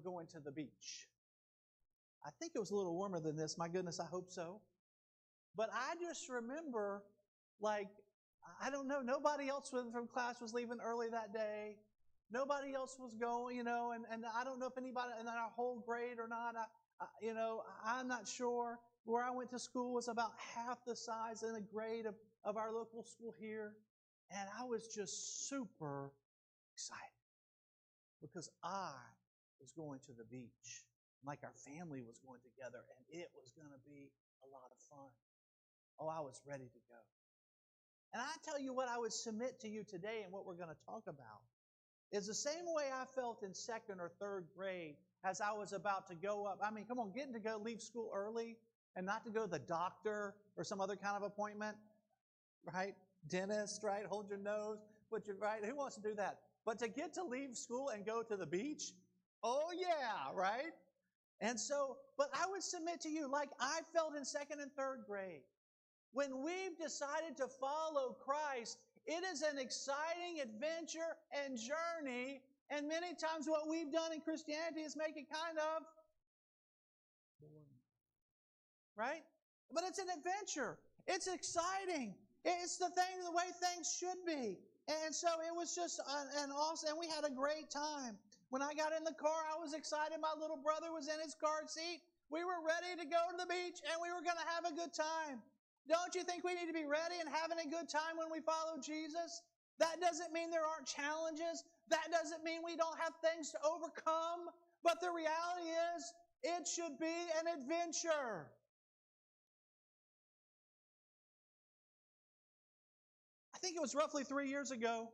going to the beach. I think it was a little warmer than this. My goodness, I hope so. But I just remember, like, I don't know, nobody else from class was leaving early that day. Nobody else was going, and I don't know if anybody in our whole grade or not. I'm not sure. Where I went to school was about half the size in a grade of our local school here. And I was just super excited because I was going to the beach. Like our family was going together, and it was going to be a lot of fun. Oh, I was ready to go. And I tell you what I would submit to you today and what we're going to talk about is the same way I felt in second or third grade as I was about to go up. I mean, come on, getting to go leave school early and not to go to the doctor or some other kind of appointment, right? Dentist, right? Hold your nose, right? Who wants to do that? But to get to leave school and go to the beach, oh yeah, right? And so, but I would submit to you, like I felt in second and third grade, when we've decided to follow Christ, it is an exciting adventure and journey. And many times what we've done in Christianity is make it kind of boring. Right? But it's an adventure. It's exciting. It's the way things should be. And so it was just an awesome, and we had a great time. When I got in the car, I was excited. My little brother was in his car seat. We were ready to go to the beach, and we were going to have a good time. Don't you think we need to be ready and having a good time when we follow Jesus? That doesn't mean there aren't challenges. That doesn't mean we don't have things to overcome. But the reality is, it should be an adventure. I think it was roughly 3 years ago.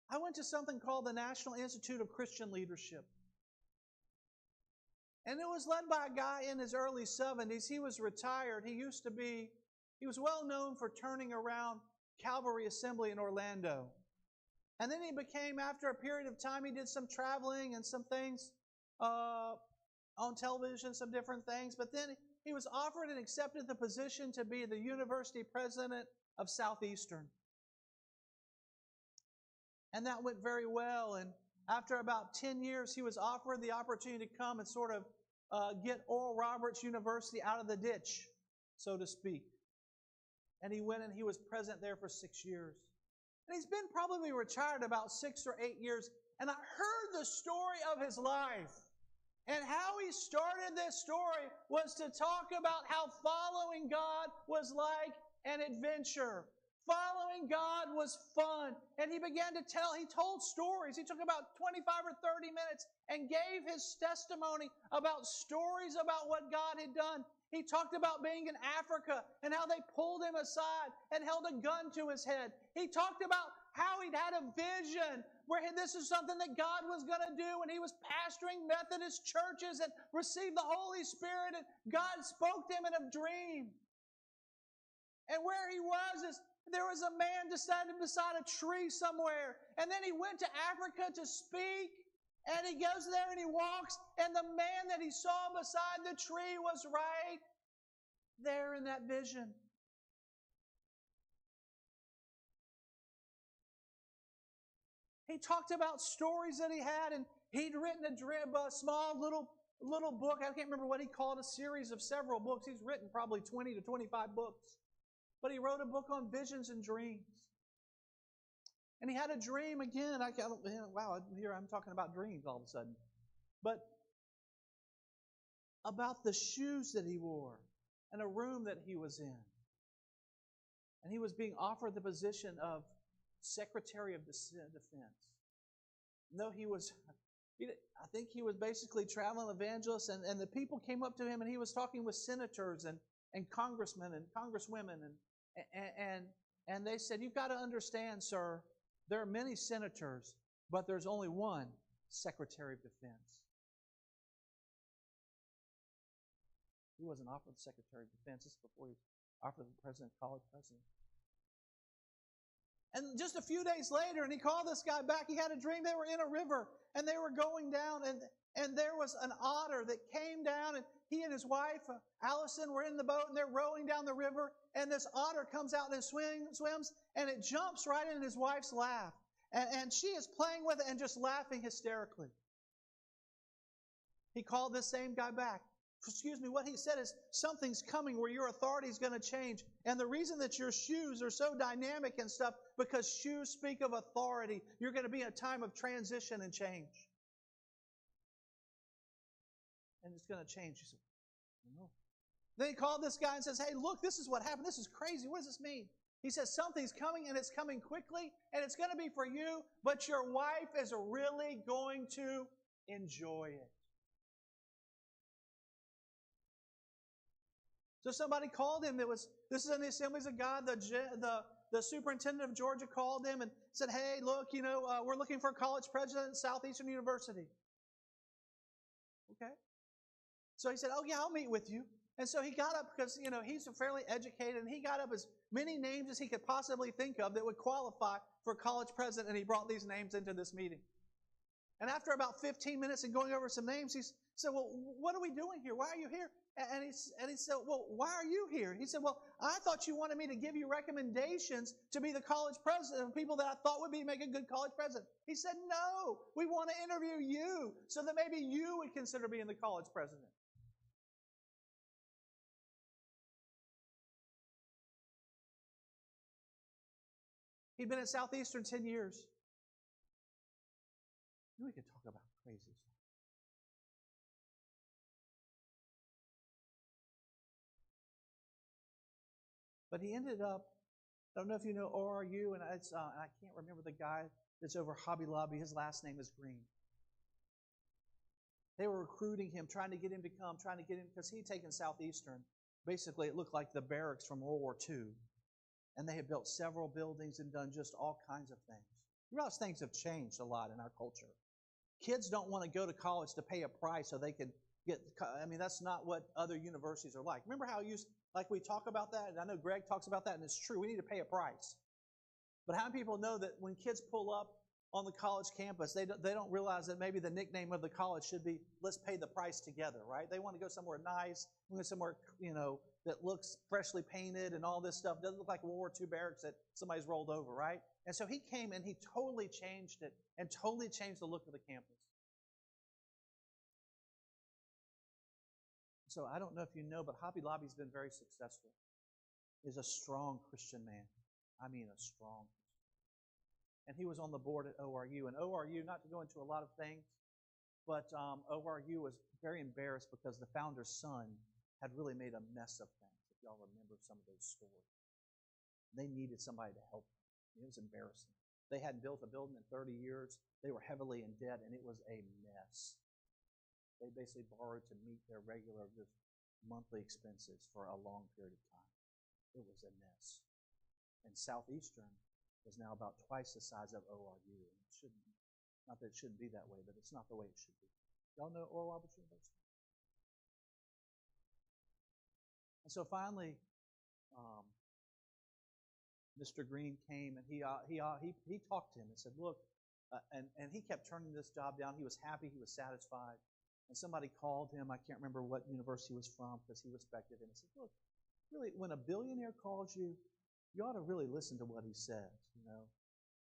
I went to something called the National Institute of Christian Leadership. And it was led by a guy in his early 70s. He was retired. He was well known for turning around Calvary Assembly in Orlando. And then he became, after a period of time, he did some traveling and some things on television, some different things. But then he was offered and accepted the position to be the university president of Southeastern. And that went very well. And after about 10 years, he was offered the opportunity to come and sort of get Oral Roberts University out of the ditch, so to speak. And he went and he was president there for 6 years. And he's been probably retired about 6 or 8 years. And I heard the story of his life. And how he started this story was to talk about how following God was like an adventure. Following God was fun. And he told stories. He took about 25 or 30 minutes and gave his testimony about stories about what God had done. He talked about being in Africa and how they pulled him aside and held a gun to his head. He talked about how he'd had a vision where this is something that God was going to do, and he was pastoring Methodist churches and received the Holy Spirit, and God spoke to him in a dream. And where he was is there was a man standing beside a tree somewhere. And then he went to Africa to speak. And he goes there and he walks. And the man that he saw beside the tree was right there in that vision. He talked about stories that he had. And he'd written a small little book. I can't remember what he called it, a series of several books. He's written probably 20 to 25 books. But he wrote a book on visions and dreams. And he had a dream again. Wow, here I'm talking about dreams all of a sudden. But about the shoes that he wore and a room that he was in. And he was being offered the position of Secretary of Defense. No, I think he was basically traveling evangelist, and the people came up to him, and he was talking with senators and congressmen and congresswomen, and they said, "You've got to understand, sir, there are many senators, but there's only one Secretary of Defense." He wasn't offered the Secretary of Defense. This is before he was offered the president, college president. And just a few days later, and he called this guy back. He had a dream. They were in a river, and they were going down, and there was an otter that came down, and he and his wife, Allison, were in the boat, and they're rowing down the river, and this otter comes out and swims, and it jumps right in his wife's lap. And she is playing with it and just laughing hysterically. He called this same guy back. Excuse me, what he said is, something's coming where your authority is going to change. And the reason that your shoes are so dynamic and stuff, because shoes speak of authority. You're going to be in a time of transition and change. And it's going to change. He said, no. Then he called this guy and says, hey, look, this is what happened. This is crazy. What does this mean? He says, something's coming, and it's coming quickly, and it's going to be for you, but your wife is really going to enjoy it. So somebody called him. This is in the Assemblies of God. The superintendent of Georgia called him and said, hey, look, we're looking for a college president at Southeastern University. Okay. So he said, oh, yeah, I'll meet with you. And so he got up because, he's fairly educated, and he got up as many names as he could possibly think of that would qualify for college president, and he brought these names into this meeting. And after about 15 minutes and going over some names, he said, well, what are we doing here? Why are you here? And he said, well, why are you here? He said, well, I thought you wanted me to give you recommendations to be the college president of people that I thought would make a good college president. He said, no, we want to interview you so that maybe you would consider being the college president. He'd been at Southeastern 10 years. We could talk about crazy stuff. But he ended up, I don't know if you know ORU, and I can't remember the guy that's over Hobby Lobby. His last name is Green. They were recruiting him, trying to get him, because he'd taken Southeastern. Basically, it looked like the barracks from World War II. And they had built several buildings and done just all kinds of things. You realize things have changed a lot in our culture. Kids don't want to go to college to pay a price so they can get, that's not what other universities are like. Remember how we talk about that? And I know Greg talks about that, and it's true. We need to pay a price. But how many people know that when kids pull up on the college campus, they don't realize that maybe the nickname of the college should be, let's pay the price together, right? They want to go somewhere nice, somewhere, that looks freshly painted and all this stuff. Doesn't look like World War II barracks that somebody's rolled over, right? And so he came and he totally changed it and totally changed the look of the campus. So I don't know if you know, but Hobby Lobby's been very successful. He's a strong Christian man. I mean, a strong Christian. And he was on the board at ORU. And ORU, not to go into a lot of things, but ORU was very embarrassed because the founder's son had really made a mess of things, if y'all remember some of those stories. They needed somebody to help them. It was embarrassing. They hadn't built a building in 30 years. They were heavily in debt, and it was a mess. They basically borrowed to meet their regular just monthly expenses for a long period of time. It was a mess. And Southeastern is now about twice the size of ORU. And it shouldn't, not that it shouldn't be that way, but it's not the way it should be. Y'all know Oral Roberts University? And so finally, Mr. Green came and he talked to him and said, look, and he kept turning this job down. He was happy, he was satisfied. And somebody called him, I can't remember what university he was from because he respected him, and said, look, really, when a billionaire calls you, you ought to really listen to what he says,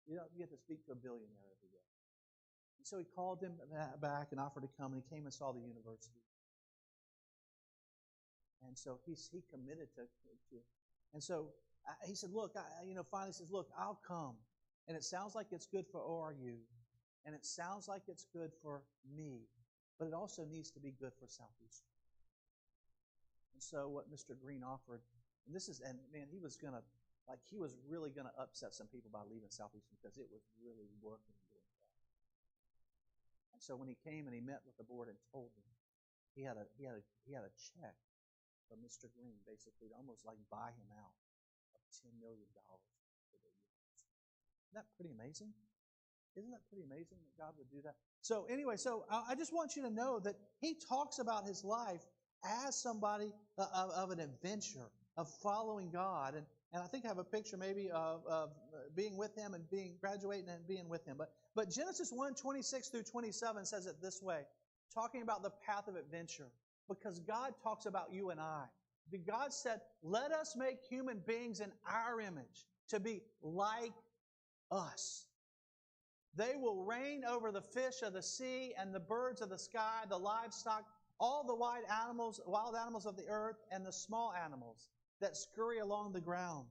You get to speak to a billionaire every day. And so he called him back and offered to come, and he came and saw the university. And so he committed to and so he said, look, finally says, look, I'll come. And it sounds like it's good for ORU, and it sounds like it's good for me, but it also needs to be good for Southeastern. And so what Mr. Green offered, he was really going to upset some people by leaving Southeastern because it was really working and doing well. And so when he came and he met with the board and told them, he had a check from Mr. Green, basically, to almost like buy him out of $10 million for the years. Isn't that pretty amazing? Isn't that pretty amazing that God would do that? So anyway, I just want you to know that he talks about his life as somebody of an adventure, of following God. And I think I have a picture maybe of being with him and graduating and being with him. But Genesis 1:26 through 27 says it this way, talking about the path of adventure. Because God talks about you and I. God said, let us make human beings in our image to be like us. They will reign over the fish of the sea and the birds of the sky, the livestock, all the wild animals of the earth, and the small animals that scurry along the ground.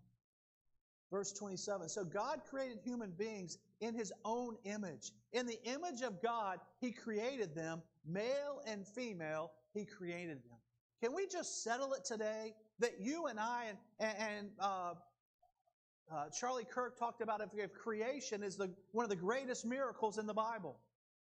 Verse 27, so God created human beings in His own image. In the image of God, He created them. Male and female, He created them. Can we just settle it today that you and I and Charlie Kirk talked about if creation is one of the greatest miracles in the Bible.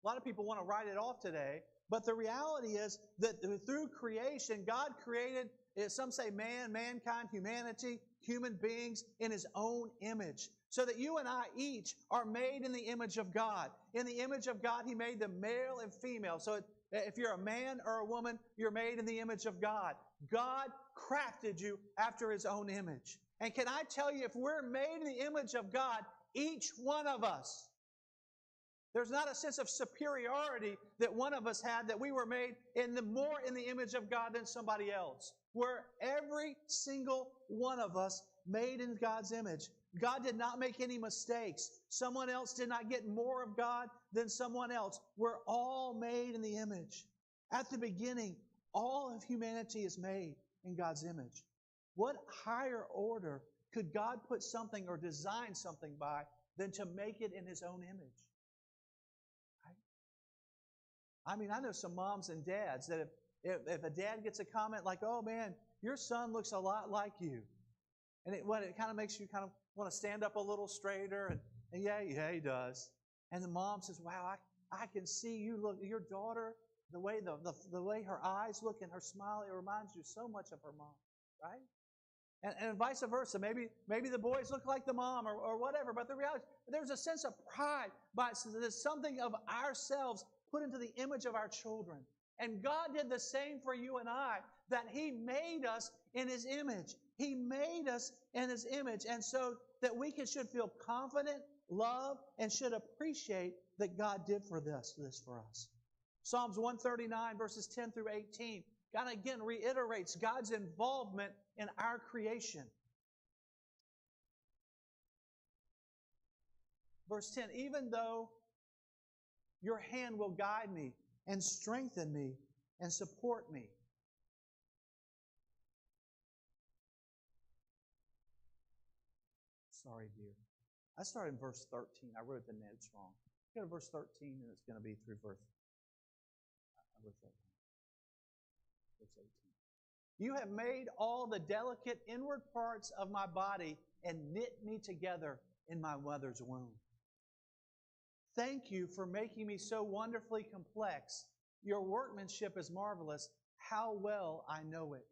A lot of people want to write it off today, but the reality is that through creation, God created, some say man, mankind, humanity, human beings in His own image. So that you and I each are made in the image of God. In the image of God, He made them male and female. So if you're a man or a woman, you're made in the image of God. God crafted you after His own image. And can I tell you, if we're made in the image of God, each one of us, there's not a sense of superiority that one of us had, that we were made more in the image of God than somebody else. We're every single one of us made in God's image. God did not make any mistakes. Someone else did not get more of God than someone else. We're all made in the image. At the beginning, all of humanity is made in God's image. What higher order could God put something or design something by than to make it in His own image? Right? I mean, I know some moms and dads that if a dad gets a comment like, oh man, your son looks a lot like you. And it kind of makes you kind of want to stand up a little straighter. And yeah, he does. And the mom says, wow, I can see you look, your daughter, the way her eyes look and her smile, it reminds you so much of her mom. Right? And vice versa. Maybe the boys look like the mom or whatever. But the reality, there's a sense of pride. There's something of ourselves put into the image of our children. And God did the same for you and I, that He made us in His image. He made us in His image. And so that we should feel confident, love, and should appreciate that God did this for us. Psalms 139 verses 10 through 18. God again reiterates God's involvement in our creation. Verse 10, even though your hand will guide me and strengthen me and support me. Sorry, dear. I started in verse 13. I wrote the notes wrong. Go to verse 13 and it's going to be through verse 18. You have made all the delicate inward parts of my body and knit me together in my mother's womb. Thank you for making me so wonderfully complex. Your workmanship is marvelous. How well I know it.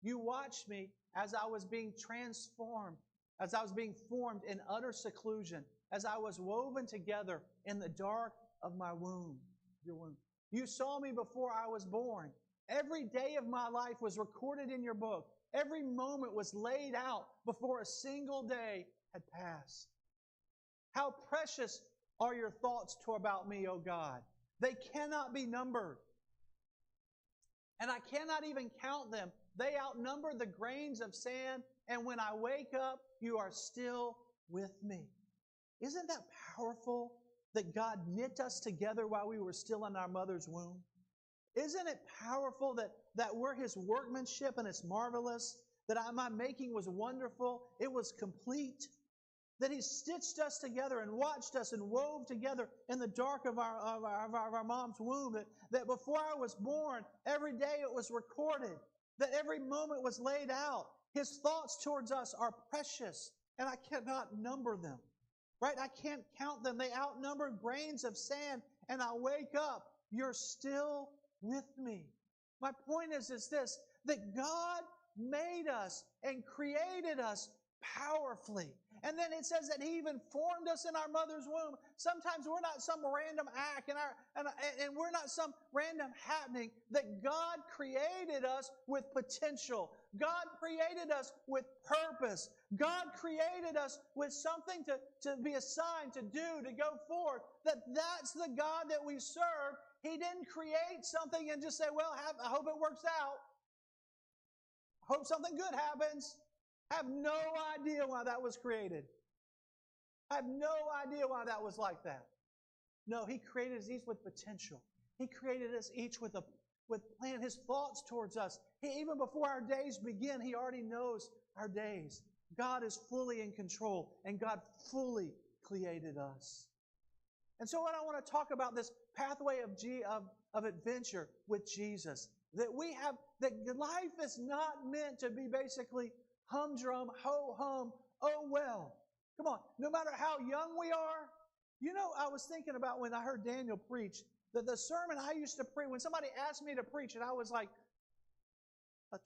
You watched me as I was being transformed, as I was being formed in utter seclusion, as I was woven together in the dark of my womb, your womb. You saw me before I was born. Every day of my life was recorded in your book. Every moment was laid out before a single day had passed. How precious are your thoughts about me, O God. They cannot be numbered. And I cannot even count them. They outnumber the grains of sand, and when I wake up, you are still with me. Isn't that powerful that God knit us together while we were still in our mother's womb? Isn't it powerful that we're His workmanship and it's marvelous? That my making was wonderful. It was complete. That He stitched us together and watched us and wove together in the dark of our mom's womb. That before I was born, every day it was recorded. That every moment was laid out. His thoughts towards us are precious, and I cannot number them. Right? I can't count them. They outnumber grains of sand, and I wake up. You're still with me. My point is this, that God made us and created us powerfully. And then it says that He even formed us in our mother's womb. Sometimes we're not some random act and we're not some random happening. That God created us with potential. God created us with purpose. God created us with something to be assigned to do, to go forth. That's the God that we serve. He didn't create something and just say, well, I hope it works out. I hope something good happens. I have no idea why that was created. I have no idea why that was like that. No, He created us each with potential. He created us each with plan, His thoughts towards us. Even before our days begin, He already knows our days. God is fully in control, and God fully created us. And so what I want to talk about, this pathway of adventure with Jesus, that life is not meant to be basically humdrum, ho-hum, oh well. Come on, no matter how young we are. You know, I was thinking about when I heard Daniel preach, that the sermon I used to preach, when somebody asked me to preach, and I was like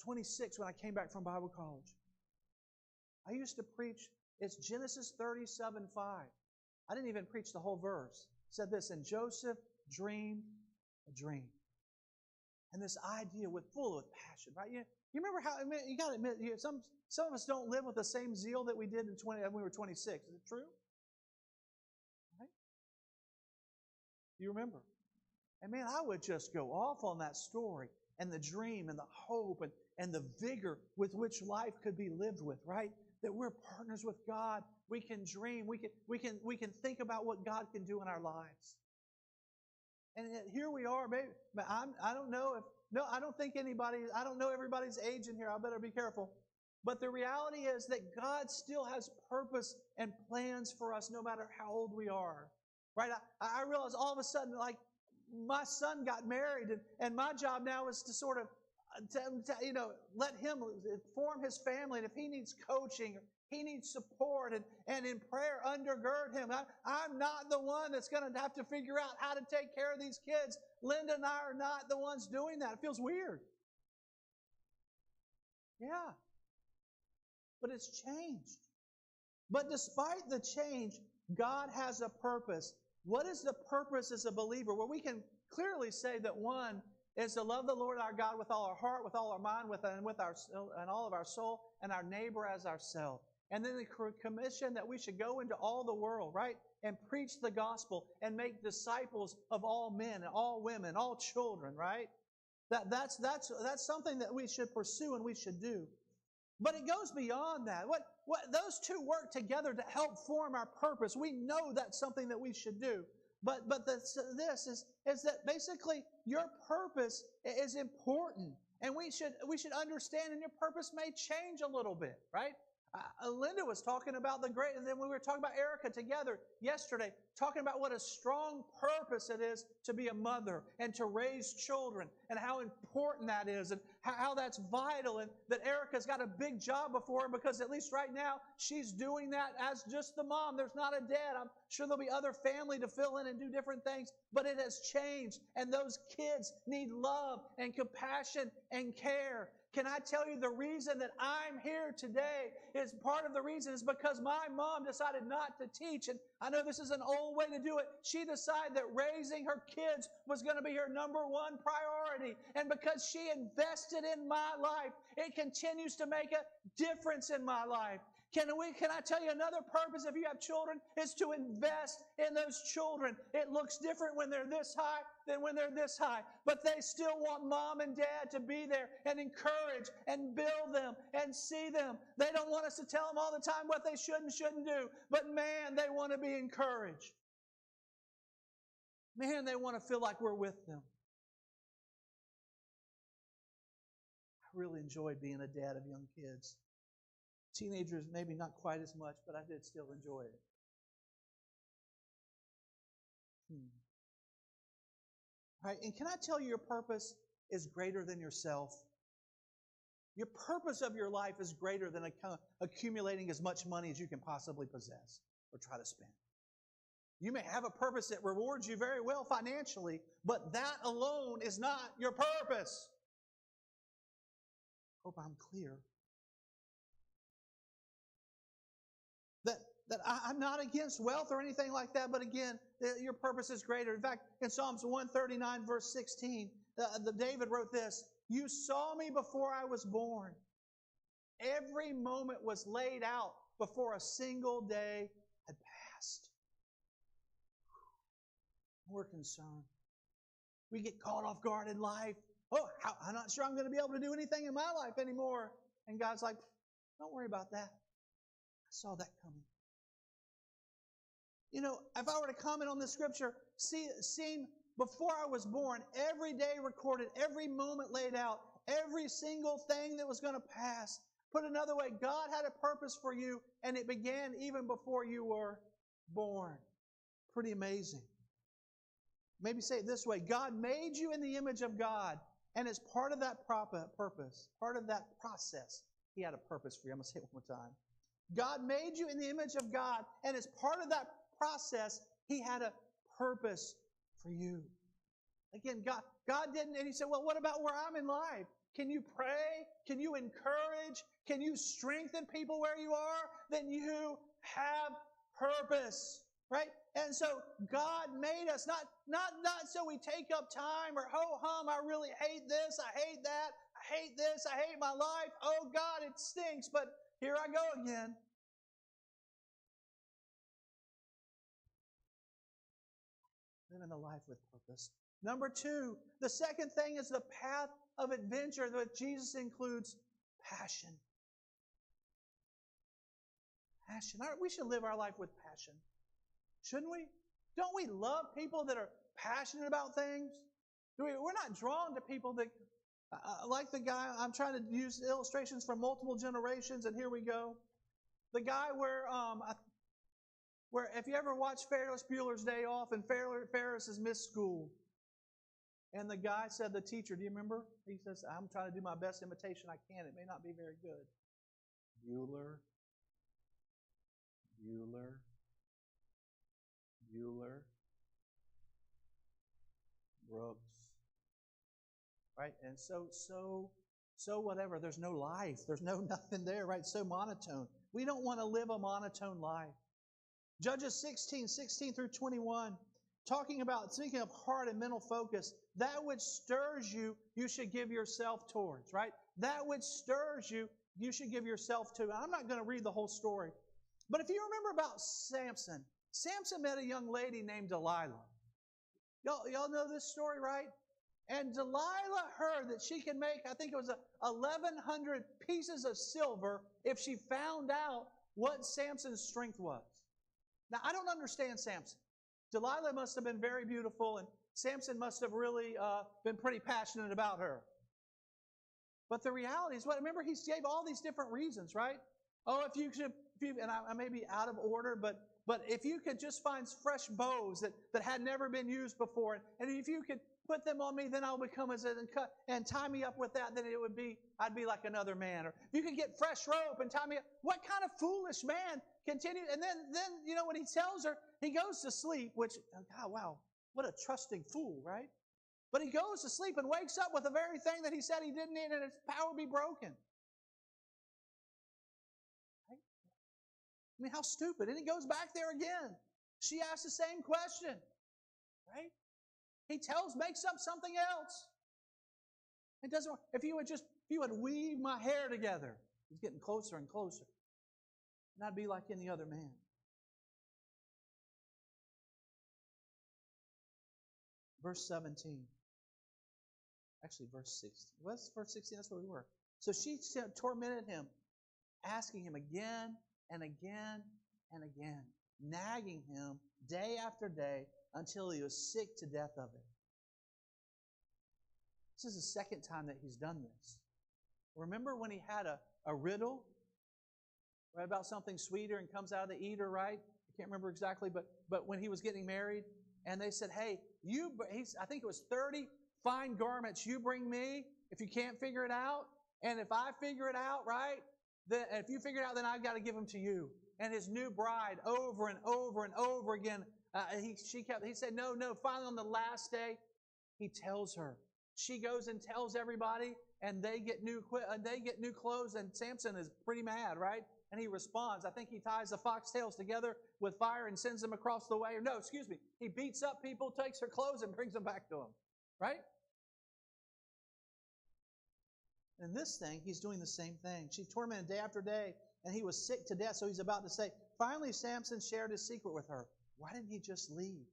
26 when I came back from Bible college. I used to preach, it's Genesis 37:5. I didn't even preach the whole verse. It said this, and Joseph dreamed a dream. And this idea full of passion, right? You remember how, you got to admit, some of us don't live with the same zeal that we did when we were 26. Is it true? Right? You remember? And man, I would just go off on that story and the dream and the hope and the vigor with which life could be lived with, right? That we're partners with God. We can dream. We can think about what God can do in our lives. And here we are. Maybe I don't know if I don't know everybody's age in here. I better be careful. But the reality is that God still has purpose and plans for us, no matter how old we are, right? I realize all of a sudden, like, my son got married, and my job now is to sort of, let him form his family. And if he needs coaching, or he needs support, and in prayer, undergird him. I'm not the one that's going to have to figure out how to take care of these kids. Linda and I are not the ones doing that. It feels weird. Yeah. But it's changed. But despite the change, God has a purpose. What is the purpose as a believer? Well, we can clearly say that one is to love the Lord our God with all our heart, with all our mind, and all of our soul, and our neighbor as ourselves. And then the commission that we should go into all the world, right? And preach the gospel and make disciples of all men and all women, all children, right? That's something that we should pursue and we should do. But it goes beyond that. Those two work together to help form our purpose. We know that's something that we should do. But this is that basically your purpose is important. And we should understand, and your purpose may change a little bit, right? Linda was talking about and then we were talking about Erica together yesterday, talking about what a strong purpose it is to be a mother and to raise children, and how important that is, and how that's vital, and that Erica's got a big job before her, because at least right now she's doing that as just the mom. There's not a dad. I'm sure there'll be other family to fill in and do different things, but it has changed, and those kids need love and compassion and care. Can I tell you the reason that I'm here today is part of the reason is because my mom decided not to teach. And I know this is an old way to do it. She decided that raising her kids was going to be her number one priority. And because she invested in my life, it continues to make a difference in my life. Can I tell you another purpose if you have children is to invest in those children. It looks different when they're this high than when they're this high. But they still want mom and dad to be there and encourage and build them and see them. They don't want us to tell them all the time what they should and shouldn't do. But man, they want to be encouraged. Man, they want to feel like we're with them. I really enjoyed being a dad of young kids. Teenagers, maybe not quite as much, but I did still enjoy it. Right? And can I tell you, your purpose is greater than yourself? Your purpose of your life is greater than accumulating as much money as you can possibly possess or try to spend. You may have a purpose that rewards you very well financially, but that alone is not your purpose. Hope I'm clear. That I'm not against wealth or anything like that, but again, your purpose is greater. In fact, in Psalms 139, verse 16, David wrote this, "You saw me before I was born. Every moment was laid out before a single day had passed." We're concerned. We get caught off guard in life. Oh, I'm not sure I'm going to be able to do anything in my life anymore. And God's like, don't worry about that. I saw that coming. You know, if I were to comment on this scripture, seeing before I was born, every day recorded, every moment laid out, every single thing that was going to pass. Put another way, God had a purpose for you, and it began even before you were born. Pretty amazing. Maybe say it this way, God made you in the image of God, and as part of that purpose, part of that process, He had a purpose for you. I'm going to say it one more time. God made you in the image of God, and as part of that process, He had a purpose for you. Again, God didn't, and He said, well, what about where I'm in life? Can you pray? Can you encourage? Can you strengthen people where you are? Then you have purpose, right? And so God made us, not so we take up time or ho-hum, I really hate this, I hate that, I hate this, I hate my life. Oh God, it stinks, but here I go again. Living a life with purpose. Number 2, the second thing is the path of adventure that Jesus includes passion. Passion. We should live our life with passion. Shouldn't we? Don't we love people that are passionate about things? We're not drawn to people that, like the guy, I'm trying to use illustrations from multiple generations, and here we go. The guy where if you ever watch Ferris Bueller's Day Off, and Ferris has missed school, and the guy said, the teacher, do you remember? He says, I'm trying to do my best imitation I can. It may not be very good. Bueller. Brooks. Right? And so whatever. There's no life. There's nothing there, right? So monotone. We don't want to live a monotone life. Judges 16 through 21, speaking of heart and mental focus, that which stirs you, you should give yourself towards, right? That which stirs you, you should give yourself to. I'm not going to read the whole story. But if you remember about Samson met a young lady named Delilah. Y'all know this story, right? And Delilah heard that she could make, I think it was 1,100 pieces of silver if she found out what Samson's strength was. Now, I don't understand Samson. Delilah must have been very beautiful, and Samson must have really been pretty passionate about her. But the reality is, remember, he gave all these different reasons, right? Oh, and I may be out of order, but if you could just find fresh bows that had never been used before, and if you could put them on me, then I'll become and tie me up with that, then I'd be like another man. Or if you could get fresh rope and tie me up. What kind of foolish man continued? And then when he tells her, he goes to sleep, which, God, wow, what a trusting fool, right? But he goes to sleep and wakes up with the very thing that he said he didn't need, and its power be broken. Right? I mean, how stupid. And he goes back there again. She asks the same question. Right? He makes up something else. It doesn't work. If you would weave my hair together, he's getting closer and closer. And I'd be like any other man. Verse 17. Actually, verse 16. What's verse 16? That's where we were. So she tormented him, asking him again and again and again, nagging him day after day until he was sick to death of it. This is the second time that he's done this. Remember when he had a riddle, right, about something sweeter and comes out of the eater, right? I can't remember exactly, but when he was getting married, and they said, hey, I think it was 30 fine garments you bring me if you can't figure it out. And if I figure it out, right, then if you figure it out, then I've got to give them to you. And his new bride, over and over and over again, he said, no. Finally, on the last day, he tells her. She goes and tells everybody, and they get new clothes, and Samson is pretty mad, right? And he responds. I think he ties the foxtails together with fire and sends them across the way. No, excuse me. He beats up people, takes their clothes, and brings them back to him, right? In this thing, he's doing the same thing. She tormented day after day, and he was sick to death, so he's about to say, finally, Samson shared his secret with her. Why didn't he just leave?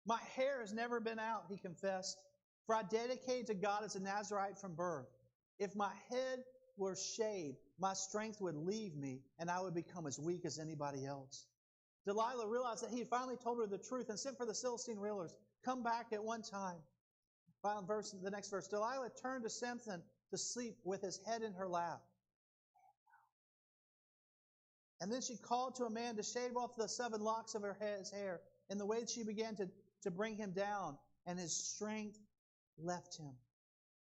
My hair has never been out, he confessed, for I dedicated to God as a Nazirite from birth. If my head were shaved, my strength would leave me, and I would become as weak as anybody else. Delilah realized that he had finally told her the truth and sent for the Philistine rulers. Come back at one time. The next verse. Delilah turned to Samson to sleep with his head in her lap. And then she called to a man to shave off the 7 locks of his hair. In the way she began to bring him down, and his strength left him.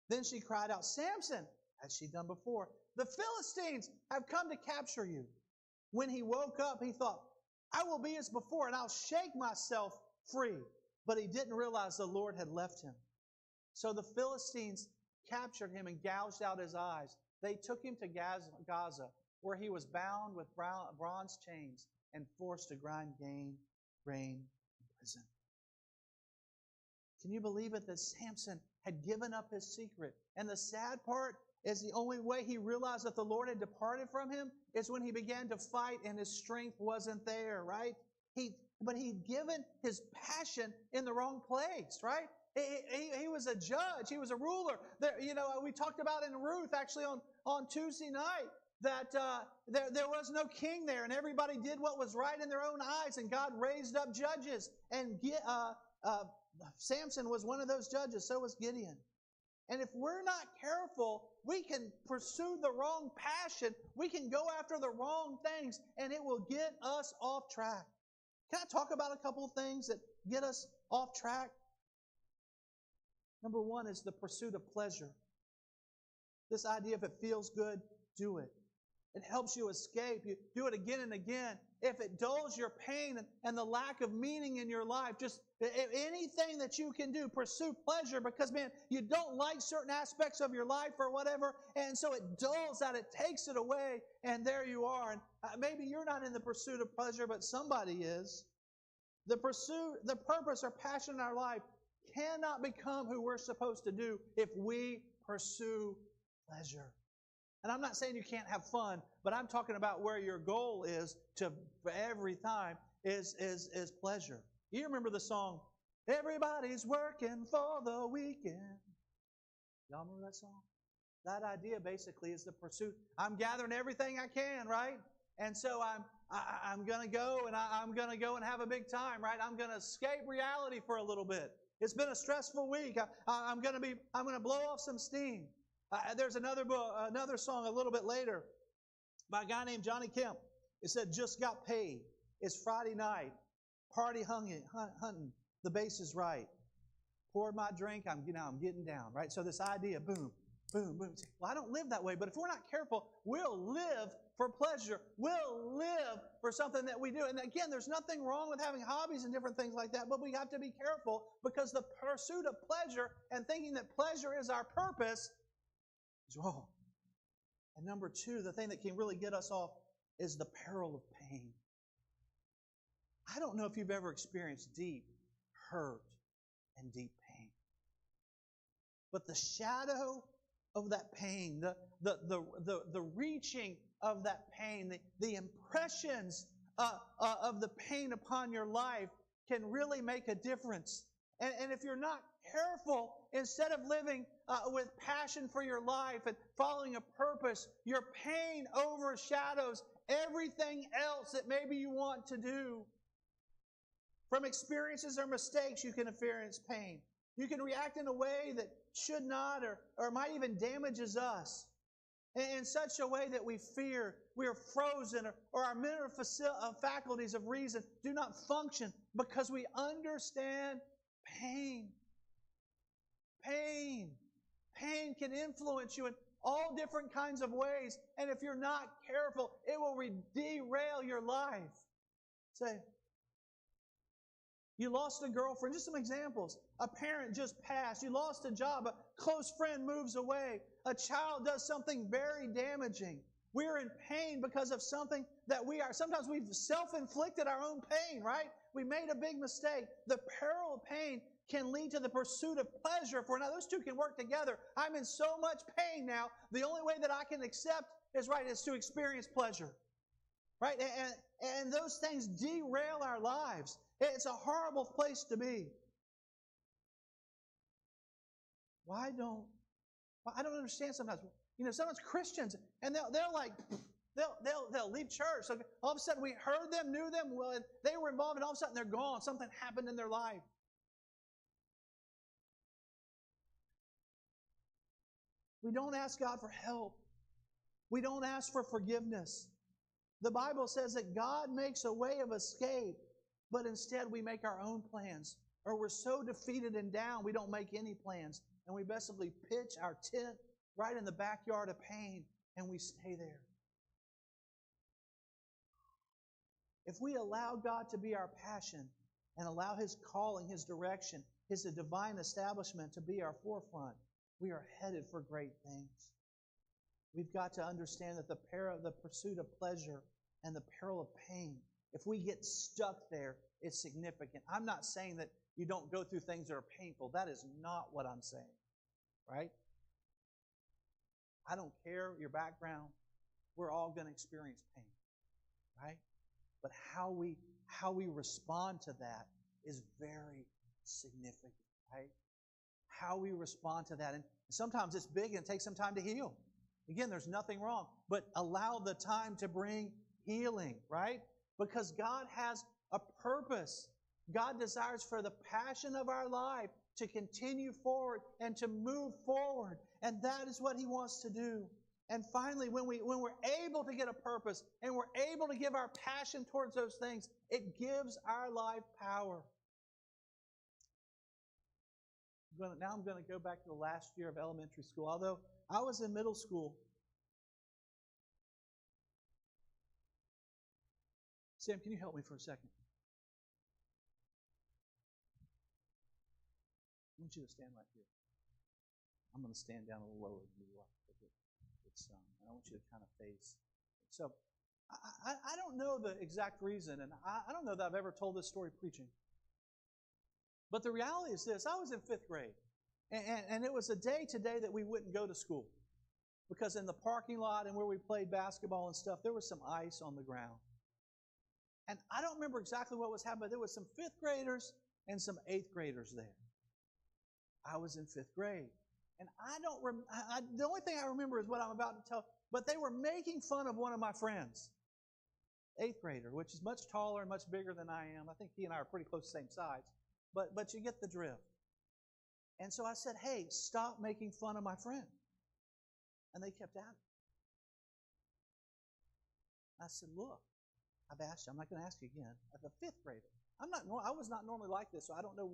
Then she cried out, Samson, as she'd done before, the Philistines have come to capture you. When he woke up, he thought, I will be as before, and I'll shake myself free. But he didn't realize the Lord had left him. So the Philistines captured him and gouged out his eyes. They took him to Gaza, where he was bound with bronze chains and forced to grind grain in prison. Can you believe it that Samson had given up his secret? And the sad part is the only way he realized that the Lord had departed from him is when he began to fight and his strength wasn't there, right? But he'd given his passion in the wrong place, right? He was a judge. He was a ruler. We talked about in Ruth actually on Tuesday night that there was no king there, and everybody did what was right in their own eyes, and God raised up judges. And Samson was one of those judges. So was Gideon. And if we're not careful, we can pursue the wrong passion. We can go after the wrong things, and it will get us off track. Can I talk about a couple of things that get us off track? Number one is the pursuit of pleasure. This idea, if it feels good, do it. It helps you escape. You do it again and again. If it dulls your pain and the lack of meaning in your life, just anything that you can do, pursue pleasure because, man, you don't like certain aspects of your life or whatever, and so it dulls that, it takes it away, and there you are. And maybe you're not in the pursuit of pleasure, but somebody is. The purpose or passion in our life cannot become who we're supposed to do if we pursue pleasure. And I'm not saying you can't have fun, but I'm talking about where your goal is for every time is pleasure. You remember the song, Everybody's Working for the Weekend. Y'all remember that song? That idea basically is the pursuit. I'm gathering everything I can, right? And so I'm going to go and I'm going to go and have a big time, right? I'm going to escape reality for a little bit. It's been a stressful week. I'm going to blow off some steam. There's another song a little bit later by a guy named Johnny Kemp. It said, Just Got Paid. It's Friday night. Party hunting. The bass is right. Poured my drink. I'm getting down, right? So this idea, boom, boom, boom. Well, I don't live that way, but if we're not careful, we'll live for pleasure. We'll live for something that we do. And again, there's nothing wrong with having hobbies and different things like that, but we have to be careful because the pursuit of pleasure and thinking that pleasure is our purpose is wrong. And number two, the thing that can really get us off is the peril of pain. I don't know if you've ever experienced deep hurt and deep pain. But the shadow of that pain, the reaching of that pain, the impressions of the pain upon your life can really make a difference. And if you're not careful, instead of living with passion for your life and following a purpose, your pain overshadows everything else that maybe you want to do. From experiences or mistakes, you can experience pain. You can react in a way that should not or might even damages us in such a way that we fear, we are frozen, or our mental faculties of reason do not function because we understand pain. Pain. Pain can influence you in all different kinds of ways. And if you're not careful, it will derail your life. Say, you lost a girlfriend. Just some examples. A parent just passed. You lost a job. A close friend moves away. A child does something very damaging. We're in pain because of something that sometimes we've self-inflicted our own pain, right? We made a big mistake. The peril of pain can lead to the pursuit of pleasure. Now, those two can work together. I'm in so much pain now. The only way that I can accept is to experience pleasure. Right? And those things derail our lives. It's a horrible place to be. I don't understand sometimes. Sometimes Christians, and they're like, They'll leave church. So all of a sudden we heard them, knew them, well, they were involved, and all of a sudden they're gone. Something happened in their life. We don't ask God for help. We don't ask for forgiveness. The Bible says that God makes a way of escape, but instead we make our own plans. Or we're so defeated and down, we don't make any plans. And we basically pitch our tent right in the backyard of pain, and we stay there. If we allow God to be our passion and allow His calling, His direction, His divine establishment to be our forefront, we are headed for great things. We've got to understand that the pursuit of pleasure and the peril of pain, if we get stuck there, it's significant. I'm not saying that you don't go through things that are painful. That is not what I'm saying, right? I don't care your background. We're all going to experience pain, right? But how we respond to that is very significant, right? How we respond to that. And sometimes it's big and it takes some time to heal. Again, there's nothing wrong. But allow the time to bring healing, right? Because God has a purpose. God desires for the passion of our life to continue forward and to move forward. And that is what He wants to do. And finally, when we're able to get a purpose and we're able to give our passion towards those things, it gives our life power. Now I'm going to go back to the last year of elementary school. Although I was in middle school. Sam, can you help me for a second? I want you to stand right here. I'm going to stand down a little lower than you are. And I want you to kind of face. So, I don't know the exact reason, and I don't know that I've ever told this story preaching. But the reality is this. I was in 5th grade, and it was a day today that we wouldn't go to school. Because in the parking lot and where we played basketball and stuff, there was some ice on the ground. And I don't remember exactly what was happening, but there was some 5th graders and some 8th graders there. I was in 5th grade. And the only thing I remember is what I'm about to tell. But they were making fun of one of my friends, 8th grader, which is much taller and much bigger than I am. I think he and I are pretty close to the same size. But you get the drift. And so I said, hey, stop making fun of my friend. And they kept at it. I said, look, I've asked you. I'm not going to ask you again. As a 5th grader, I was not normally like this, so I don't know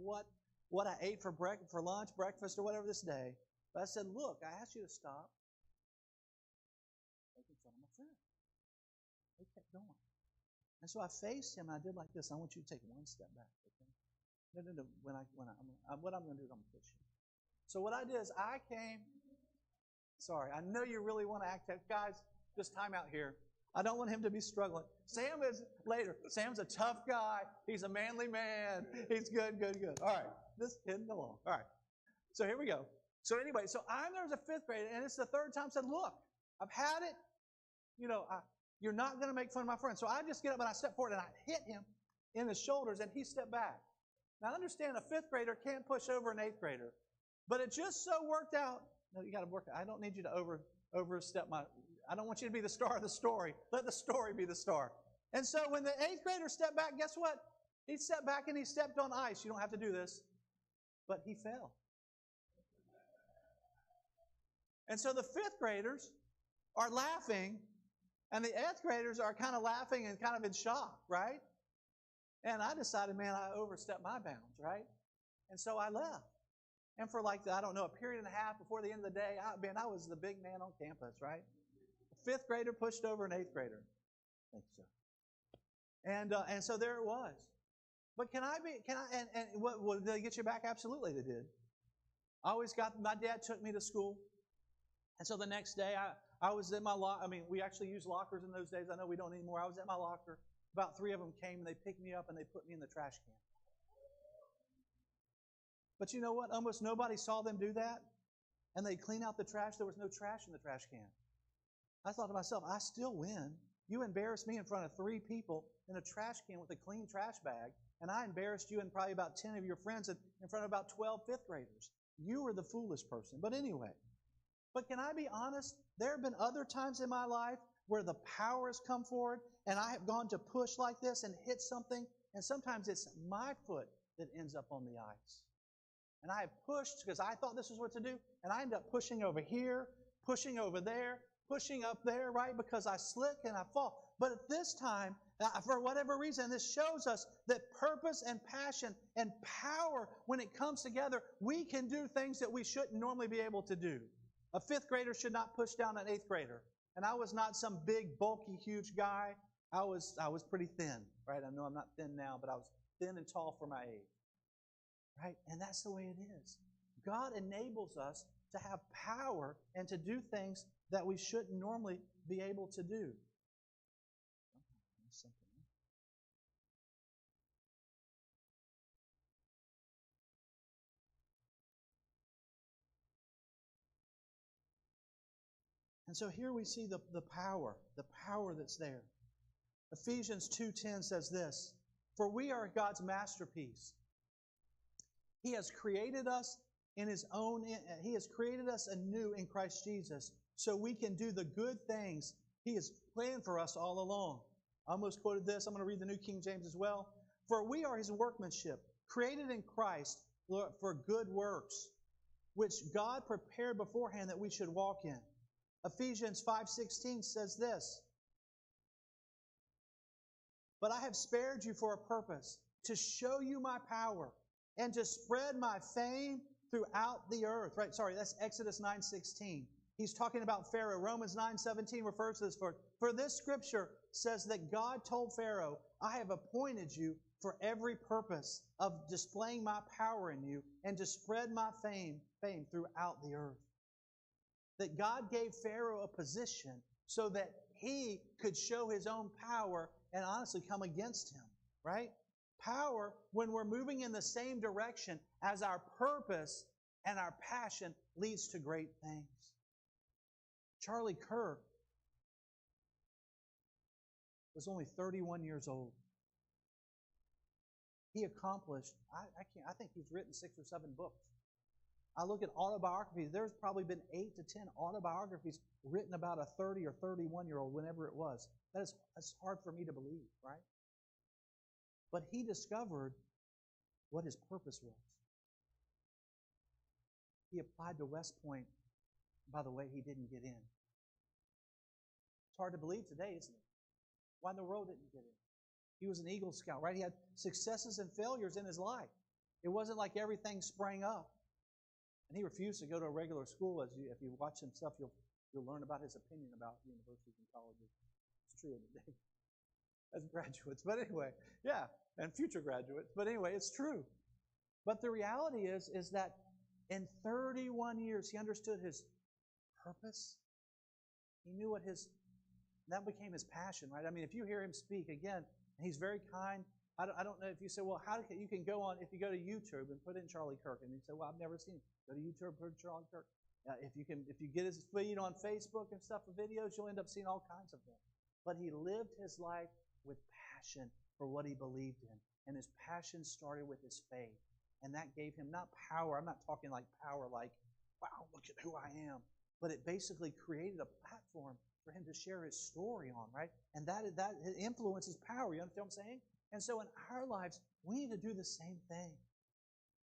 what I ate for lunch, breakfast, or whatever this day. But I said, look, I asked you to stop making fun of my friend. They kept going. And so I faced him, and I did like this. I want you to take one step back, okay? No. What I'm going to do is I'm going to push you. So what I did is I came. Sorry, I know you really want to act out. Guys, just time out here. I don't want him to be struggling. Sam is later. Sam's a tough guy. He's a manly man. He's good. All right. Just hitting along. All right. So here we go. So anyway, I'm there as a 5th grader, and it's the 3rd time I said, look, I've had it. You're not going to make fun of my friend. So I just get up and I step forward and I hit him in the shoulders, and he stepped back. Now understand, a 5th grader can't push over an 8th grader. But it just so worked out. No, you got to work. I don't need you to overstep I don't want you to be the star of the story. Let the story be the star. And so when the 8th grader stepped back, guess what? He stepped back and he stepped on ice. You don't have to do this. But he fell. And so the 5th graders are laughing, and the 8th graders are kind of laughing and kind of in shock, right? And I decided, man, I overstepped my bounds, right? And so I left. And for a period and a half before the end of the day, I was the big man on campus, right? A 5th grader pushed over an 8th grader. Thank you, sir. And so there it was. But did they get you back? Absolutely they did. My dad took me to school. And so the next day, I was in my locker. We actually used lockers in those days. I know we don't anymore. I was at my locker. About 3 of them came, and they picked me up, and they put me in the trash can. But you know what? Almost nobody saw them do that. And they clean out the trash. There was no trash in the trash can. I thought to myself, I still win. You embarrassed me in front of 3 people in a trash can with a clean trash bag, and I embarrassed you and probably about 10 of your friends in front of about 12 5th graders. You were the foolish person. But anyway, but can I be honest? There have been other times in my life where the power has come forward, and I have gone to push like this and hit something, and sometimes it's my foot that ends up on the ice. And I have pushed because I thought this was what to do, and I end up pushing over here, pushing over there, pushing up there, right? Because I slip and I fall. But at this time, for whatever reason, this shows us that purpose and passion and power, when it comes together, we can do things that we shouldn't normally be able to do. A fifth grader should not push down an eighth grader. And I was not some big, bulky, huge guy. I was pretty thin, right? I know I'm not thin now, but I was thin and tall for my age. Right? And that's the way it is. God enables us to have power and to do things that we shouldn't normally be able to do. And so here we see the power that's there. Ephesians 2:10 says this, "For we are God's masterpiece. He has created us He has created us anew in Christ Jesus, so we can do the good things He has planned for us all along." I almost quoted this. I'm going to read the New King James as well. "For we are His workmanship, created in Christ for good works, which God prepared beforehand that we should walk in." Ephesians 5:16 says this, "But I have spared you for a purpose, to show you my power and to spread my fame throughout the earth." Right, sorry, that's Exodus 9:16. He's talking about Pharaoh. Romans 9:17 refers to this. For this scripture says that God told Pharaoh, "I have appointed you for every purpose of displaying my power in you and to spread my fame throughout the earth." That God gave Pharaoh a position so that he could show his own power and honestly come against him, right? Power when we're moving in the same direction as our purpose and our passion leads to great things. Charlie Kirk was only 31 years old. He accomplished, I think he's written 6 or 7 books. I look at autobiographies. There's probably been 8 to 10 autobiographies written about a 30 or 31-year-old, whenever it was. That's hard for me to believe, right? But he discovered what his purpose was. He applied to West Point. By the way, he didn't get in. It's hard to believe today, isn't it? Why in the world didn't he get in? He was an Eagle Scout, right? He had successes and failures in his life. It wasn't like everything sprang up. And he refused to go to a regular school. If you watch him stuff, you'll learn about his opinion about universities and colleges. It's true today. As graduates. But anyway, yeah, and future graduates. But anyway, it's true. But the reality is that in 31 years, he understood his purpose. He knew that became his passion, right? I mean, if you hear him speak, again, he's very kind. I don't know if you say, well, you can go on, if you go to YouTube and put in Charlie Kirk, and you say, well, I've never seen him. Go to YouTube, put in Charlie Kirk. If you get his feed on Facebook and stuff, videos, you'll end up seeing all kinds of them. But he lived his life with passion for what he believed in. And his passion started with his faith. And that gave him not power. I'm not talking like power like, wow, look at who I am. But it basically created a platform for him to share his story on, right? And that influences power. You understand what I'm saying? And so in our lives, we need to do the same thing.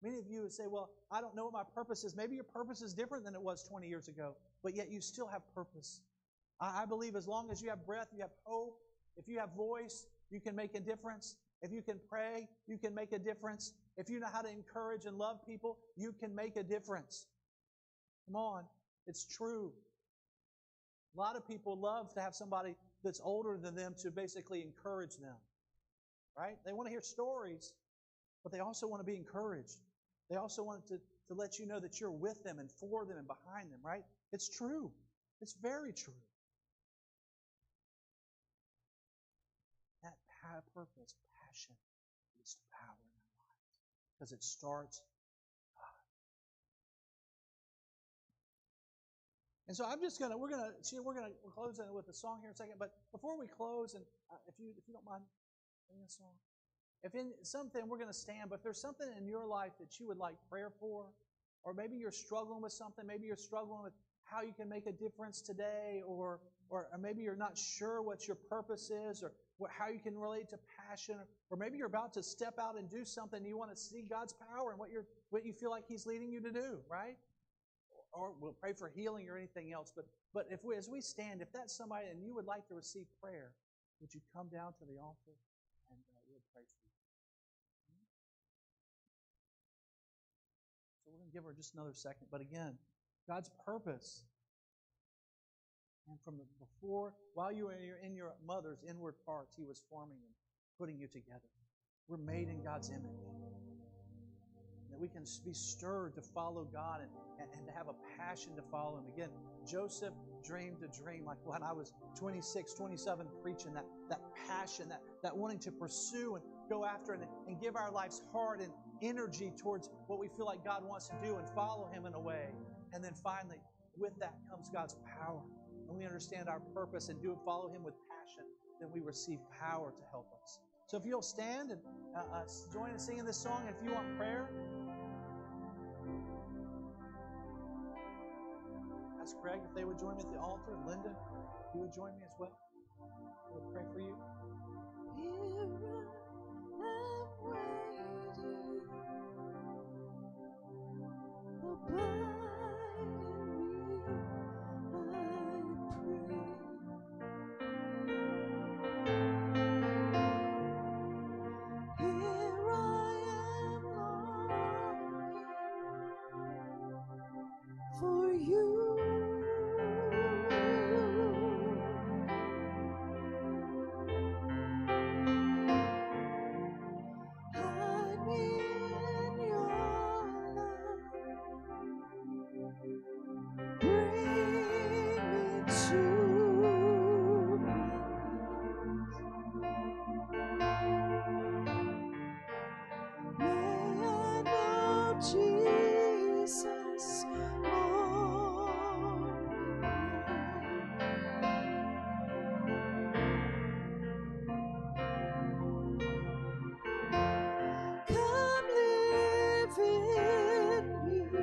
Many of you would say, well, I don't know what my purpose is. Maybe your purpose is different than it was 20 years ago, but yet you still have purpose. I believe as long as you have breath, you have hope. If you have voice, you can make a difference. If you can pray, you can make a difference. If you know how to encourage and love people, you can make a difference. Come on, it's true. A lot of people love to have somebody that's older than them to basically encourage them. Right? They want to hear stories, but they also want to be encouraged. They also want to let you know that you're with them and for them and behind them, right? It's true. It's very true. That purpose, passion, leads to power in our lives because it starts with God. And so we're gonna close with a song here in a second. But before we close, and if you don't mind. Sing a song. If in something, we're going to stand, but if there's something in your life that you would like prayer for, or maybe you're struggling with something, maybe you're struggling with how you can make a difference today, or maybe you're not sure what your purpose is, or how you can relate to passion, or maybe you're about to step out and do something and you want to see God's power and what you feel like He's leading you to do, right? Or we'll pray for healing or anything else. But as we stand, if that's somebody and you would like to receive prayer, would you come down to the altar and we'll pray for you. So we're going to give her just another second. But again, God's purpose. And from while you were in your mother's inward parts, He was forming and putting you together. We're made in God's image. That we can be stirred to follow God and to have a passion to follow Him. Again, Joseph dreamed a dream like when I was 26, 27 preaching, that passion, that wanting to pursue and go after and give our lives heart and energy towards what we feel like God wants to do and follow Him in a way. And then finally, with that comes God's power. And we understand our purpose and follow Him with passion, then we receive power to help us. So if you'll stand and join in singing this song, if you want prayer, ask Greg if they would join me at the altar, and Linda, if you would join me as well. We'll pray for you. Here I am waiting. Abide in me, I pray. Here I am longing for you.